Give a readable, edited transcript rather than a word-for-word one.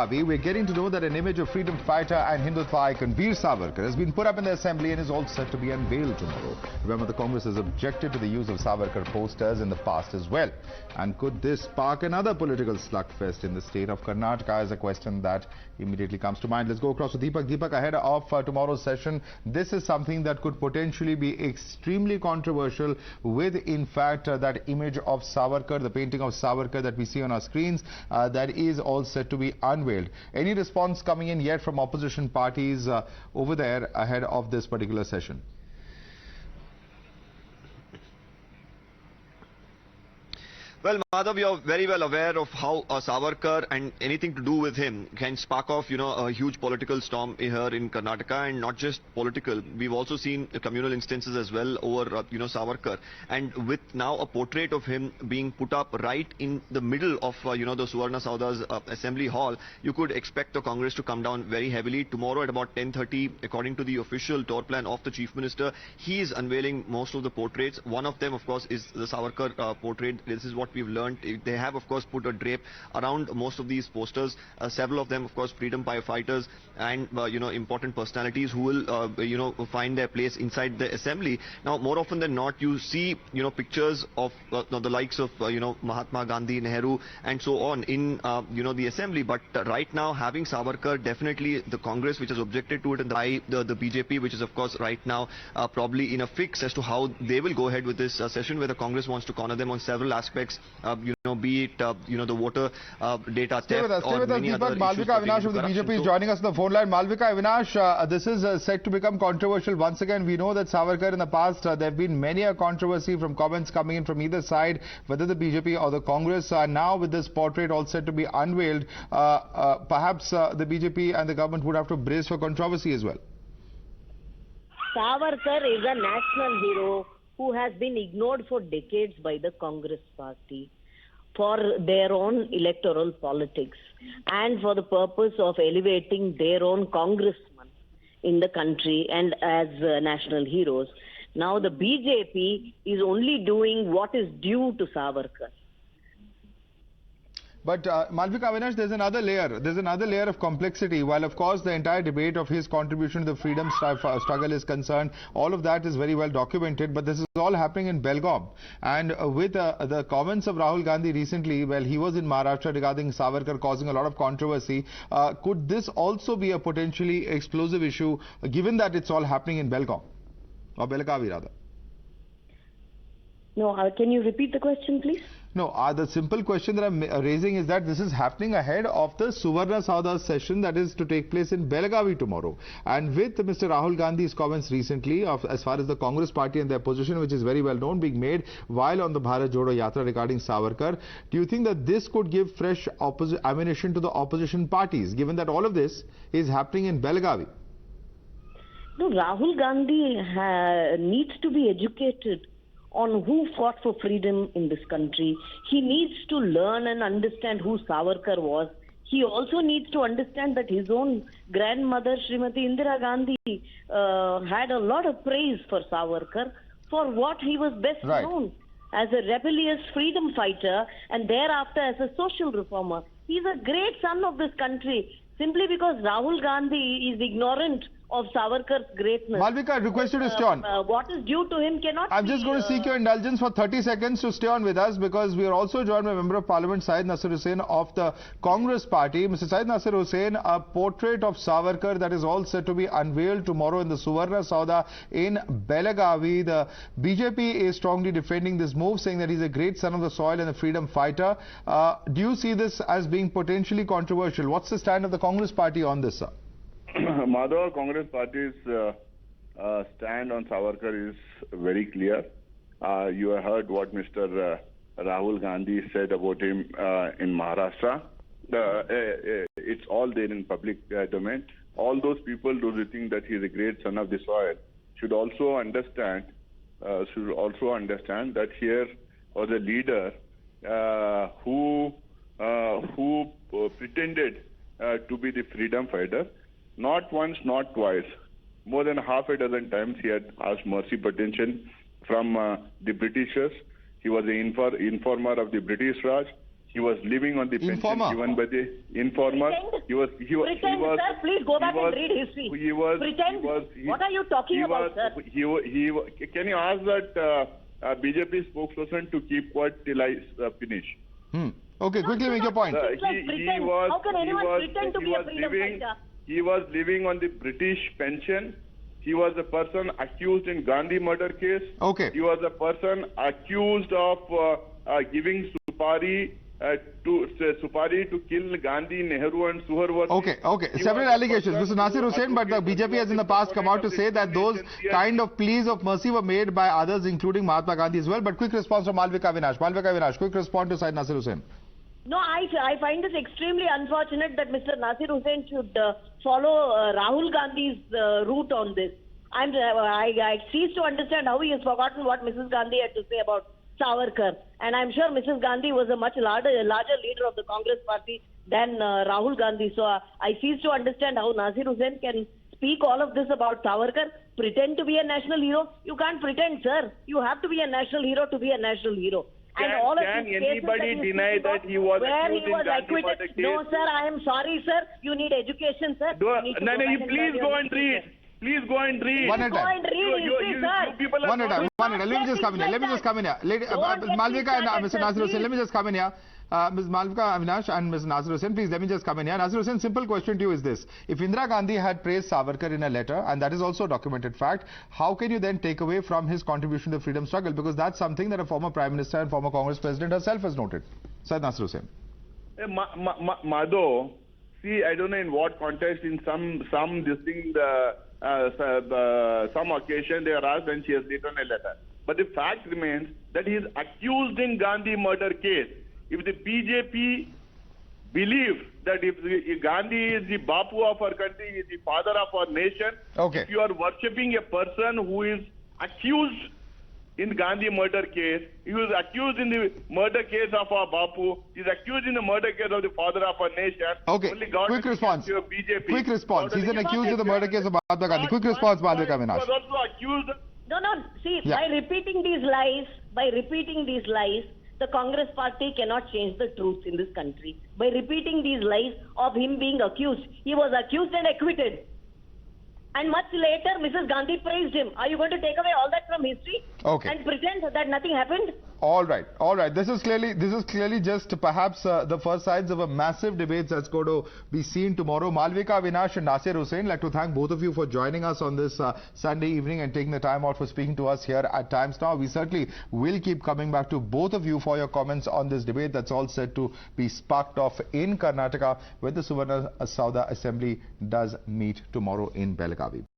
We're getting to know that an image of freedom fighter and Hindutva icon Veer Savarkar has been put up in the assembly and is all set to be unveiled tomorrow. Remember, the Congress has objected to the use of Savarkar posters in the past as well. And could this spark another political slugfest in the state of Karnataka is a question that immediately comes to mind. Let's go across to Deepak. Deepak, ahead of tomorrow's session, this is something that could potentially be extremely controversial with, in fact, that image of Savarkar, the painting of Savarkar that we see on our screens, that is all set to be unveiled. Any response coming in yet from opposition parties over there ahead of this particular session? Well, Madhav, you're very well aware of how Savarkar and anything to do with him can spark off, a huge political storm here in Karnataka, and not just political. We've also seen communal instances as well over, Savarkar. And with now a portrait of him being put up right in the middle of, the Suvarna Soudha's assembly hall, you could expect the Congress to come down very heavily. Tomorrow at about 10:30, according to the official tour plan of the Chief Minister, he is unveiling most of the portraits. One of them, of course, is the Savarkar portrait. This is what we've learned. They have, of course, put a drape around most of these posters. Several of them, of course, freedom firefighters and, important personalities who will, find their place inside the assembly. Now, more often than not, you see, pictures of the likes of, Mahatma Gandhi, Nehru, and so on in, the assembly. But right now, having Savarkar, definitely the Congress, which has objected to it, and the BJP, which is, of course, right now probably in a fix as to how they will go ahead with this session, where the Congress wants to corner them on several aspects. Be it, the voter data theft or many other issues. Malvika Avinash of the BJP is joining us on the phone line. Malvika Avinash, this is set to become controversial once again. We know that Savarkar in the past, there have been many a controversy from comments coming in from either side, whether the BJP or the Congress. Now with this portrait all set to be unveiled, perhaps the BJP and the government would have to brace for controversy as well. Savarkar is a national hero who has been ignored for decades by the Congress party for their own electoral politics and for the purpose of elevating their own congressmen in the country and as national heroes. Now the BJP is only doing what is due to Savarkar. But Malvika Avinash, there's another layer. There's another layer of complexity. While, of course, the entire debate of his contribution to the freedom struggle is concerned, all of that is very well documented. But this is all happening in Belagavi. And with the comments of Rahul Gandhi recently, well, he was in Maharashtra regarding Savarkar causing a lot of controversy. Could this also be a potentially explosive issue, given that it's all happening in Belagavi, or Belagavi rather? No, can you repeat the question, please? No, the simple question that I'm raising is that this is happening ahead of the Suvarna Soudha session that is to take place in Belagavi tomorrow. And with Mr. Rahul Gandhi's comments recently, as far as the Congress party and their position, which is very well known, being made while on the Bharat Jodo Yatra regarding Savarkar, do you think that this could give fresh ammunition to the opposition parties, given that all of this is happening in Belagavi? No, Rahul Gandhi needs to be educated on who fought for freedom in this country. He needs to learn and understand who Savarkar was. He also needs to understand that his own grandmother, Srimati Indira Gandhi, had a lot of praise for Savarkar for what he was best known as a rebellious freedom fighter and thereafter as a social reformer. He's a great son of this country. Simply because Rahul Gandhi is ignorant of Savarkar's greatness. Malvika, I request you to stay on. What is due to him cannot I'm just going to seek your indulgence for 30 seconds to stay on with us, because we are also joined by Member of Parliament Syed Nasir Hussain of the Congress Party. Mr. Syed Nasir Hussain, a portrait of Savarkar that is all set to be unveiled tomorrow in the Suvarna Soudha in Belagavi. The BJP is strongly defending this move, saying that he's a great son of the soil and a freedom fighter. Do you see this as being potentially controversial? What's the stand of the Congress Party on this, sir? Madhav, Congress Party's stand on Savarkar is very clear. You have heard what Mr. Rahul Gandhi said about him in Maharashtra. It's all there in public domain. All those people who think that he is a great son of the soil should also understand that here was a leader who pretended to be the freedom fighter. Not once, not twice. More than half a dozen times he had asked mercy petition from the Britishers. He was the informer of the British Raj. He was living on the Informer. pension given by the informer. Pretend. Pretend, sir. Please go back and read history. Pretend. What are you talking about, sir? Can you ask that BJP spokesperson to keep quiet till I finish? Okay, quickly make your point. How can anyone pretend to be a freedom fighter? He was living on the British pension. He was a person accused in Gandhi murder case. Okay. He was a person accused of giving Supari to kill Gandhi, Nehru and Suvarna. Okay. Several allegations, Mr. Nasir Hussain, but the BJP has in the past come out to say that those kind of pleas of mercy were made by others, including Mahatma Gandhi as well. But quick response from Malvika Avinash. Malvika Avinash, quick response to Syed Nasir Hussain. No, I find this extremely unfortunate that Mr. Nasir Hussain should follow Rahul Gandhi's route on this. I cease to understand how he has forgotten what Mrs. Gandhi had to say about Savarkar. And I'm sure Mrs. Gandhi was a much larger leader of the Congress party than Rahul Gandhi. So I cease to understand how Nasir Hussain can speak all of this about Savarkar, pretend to be a national hero. You can't pretend, sir. You have to be a national hero to be a national hero. Can anybody deny that he was accused in Gandhi murder case? No, sir. I am sorry, sir. You need education, sir. Please go and read. Please go and read. One at a time. One at a time. Let me just come in here. Malvika and Mr. Nasir Hussain, let me just come in here. Ms. Malvika Avinash and Ms. Nasir Hussain, please let me just come in here. Nasir Hussain, simple question to you is this. If Indira Gandhi had praised Savarkar in a letter, and that is also a documented fact, how can you then take away from his contribution to the freedom struggle? Because that's something that a former Prime Minister and former Congress President herself has noted. Syed Nasir Hussain. Madho, see, I don't know in what context, in some occasion they are asked and she has written a letter. But the fact remains that he is accused in Gandhi murder case. If the BJP believes that if Gandhi is the Bapu of our country, he is the father of our nation, if you are worshipping a person who is accused in Gandhi murder case, he was accused in the murder case of our Bapu, he is accused in the murder case of the father of our nation. Quick response. Quick response. He's an accused in the murder case of Mahatma Gandhi. Quick response, Malvika Avinash. He was also accused. No. See, by repeating these lies, the Congress party cannot change the truth in this country. By repeating these lies of him being accused, he was accused and acquitted. And much later, Mrs. Gandhi praised him. Are you going to take away all that from history? And pretend that nothing happened? All right. This is clearly just perhaps the first sides of a massive debate that's going to be seen tomorrow. Malvika Avinash and Nasir Hussain, I'd like to thank both of you for joining us on this Sunday evening and taking the time out for speaking to us here at Times Now. We certainly will keep coming back to both of you for your comments on this debate that's all set to be sparked off in Karnataka, where the Suvarna Soudha Assembly does meet tomorrow in Belagavi.